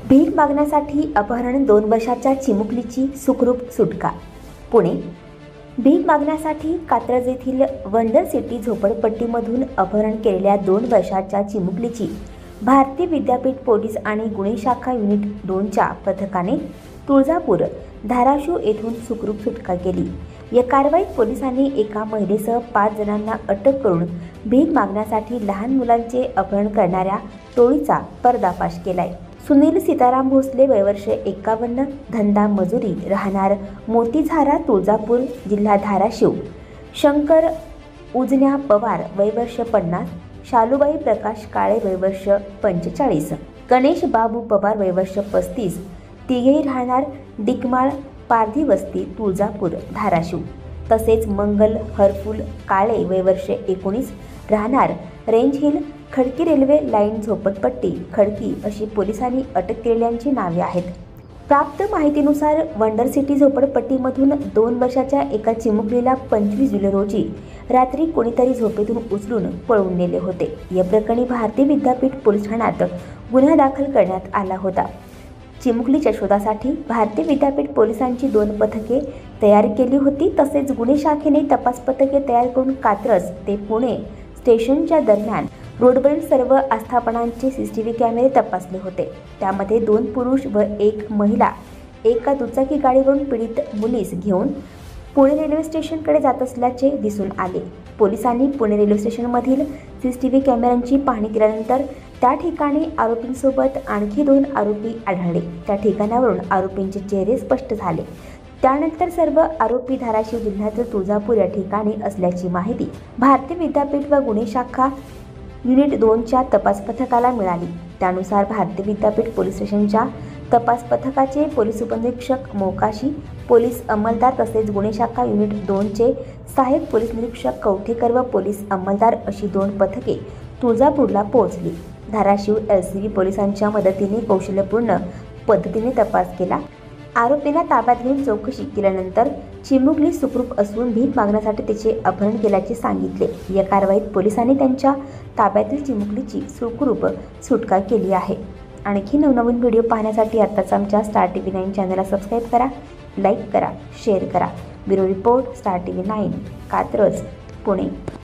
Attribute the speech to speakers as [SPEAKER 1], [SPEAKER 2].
[SPEAKER 1] भीक मागण्यासाठी अपहरण 2 वर्षाच्या चिमुकलीची सुखरूप सुटका. पुणे. भीक मागण्यासाठी कात्रज येथील वंडर सिटी झोपडपट्टीमधून अपहरण केलेल्या 2 वर्षाच्या चिमुकलीची भारतीय विद्यापीठ पोलीस आणि गुन्हे शाखा युनिट 2च्या पथकाने तुळजापूर, धाराशिव येथून सुखरूप सुटका केली. या कारवाईत पोलिसांनी एका महिलेसह 5 जणांना अटक करून भीक मागण्यासाठी लहान मुलांचे अपहरण करणाऱ्या टोळीचा पर्दाफाश केलाय. सुनील सीताराम भोसले, वय वर्ष 51, धंदा मजुरी, राहणार मोतीझारा, तुळजापूर, जिल्हा धाराशिव. शंकर उजन्या पवार, वय वर्ष 50, शालूबाई प्रकाश काळे, वय वर्ष 45, गणेश बाबू पवार, वय वर्ष 35, तिघेही राहणार डिकमाळ पारधी वस्ती, तुळजापूर, धाराशिव. तसेच मंगल हरफुल काळे, वय वर्ष 19, राहणार range hill, Khadki railway line झोपडपट्टी, खडकी अशी पोलिसांनी अटक केलेल्यांची नावे आहेत. प्राप्त माहितीनुसार वंडर सिटी झोपडपट्टीमधून 2 वर्षाच्या एका चिमुकलीला 25 जुलै रोजी रात्री कोणीतरी झोपेतून उचलून पळवून नेले होते. या प्रकरणी भारतीय विद्यापीठ पोलीस ठाण्यात गुन्हा दाखल करण्यात आला होता. चिमुकलीच्या शोधासाठी भारतीय विद्यापीठ पोलिसांची 2 पथके तयार केली होती. तसेच गुन्हे शाखेने तपास पथके तयार करून कात्रज ते पुणे स्टेशनच्या दरम्यान रोडवरील सर्व आस्थापनांचे CCTV कॅमेरे तपासले होते. त्यामध्ये 2 पुरुष व 1 महिला एका दुचाकी गाडीवरून पीडित मुलीस घेऊन पुणे रेल्वे स्टेशनकडे जात असल्याचे दिसून आले. पोलिसांनी पुणे रेल्वे स्टेशनमधील CCTV कॅमेऱ्यांची पाहणी केल्यानंतर त्या ठिकाणी आरोपींसोबत आणखी 2 आरोपी आढळले. त्या ठिकाणावरून आरोपींचे चेहरे स्पष्ट झाले. त्यानंतर सर्व आरोपी धाराशिव जिल्ह्यातील तुळजापूर या ठिकाणी असल्याची माहिती भारतीय विद्यापीठ व गुन्हे शाखा युनिट 2च्या तपास पथकाला मिळाली. त्यानुसार भारतीय विद्यापीठ पोलीस स्टेशनच्या तपास पथकाचे पोलीस उपनिरीक्षक मोकाशी, पोलीस अंमलदार तसेच गुन्हे शाखा युनिट 2चे सहाय्यक पोलीस निरीक्षक कवठेकर व पोलीस अंमलदार अशी 2 पथके तुळजापूरला पोहोचली. धाराशिव LCB पोलिसांच्या मदतीने कौशल्यपूर्ण पद्धतीने तपास केला. आरोपींना ताब्यात घेऊन चौकशी केल्यानंतर चिमुकली सुखरूप असून भीक मागण्यासाठी तिचे अपहरण केल्याचे सांगितले. या कारवाईत पोलिसांनी त्यांच्या ताब्यातील चिमुकलीची सुखरूप सुटका केली आहे. आणखी नवनवीन व्हिडिओ पाहण्यासाठी आत्ताच आमच्या स्टार TV 9 चॅनलला सबस्क्राईब करा, लाईक करा, शेअर करा. Bureau report, star TV 9, Katraj, Pune.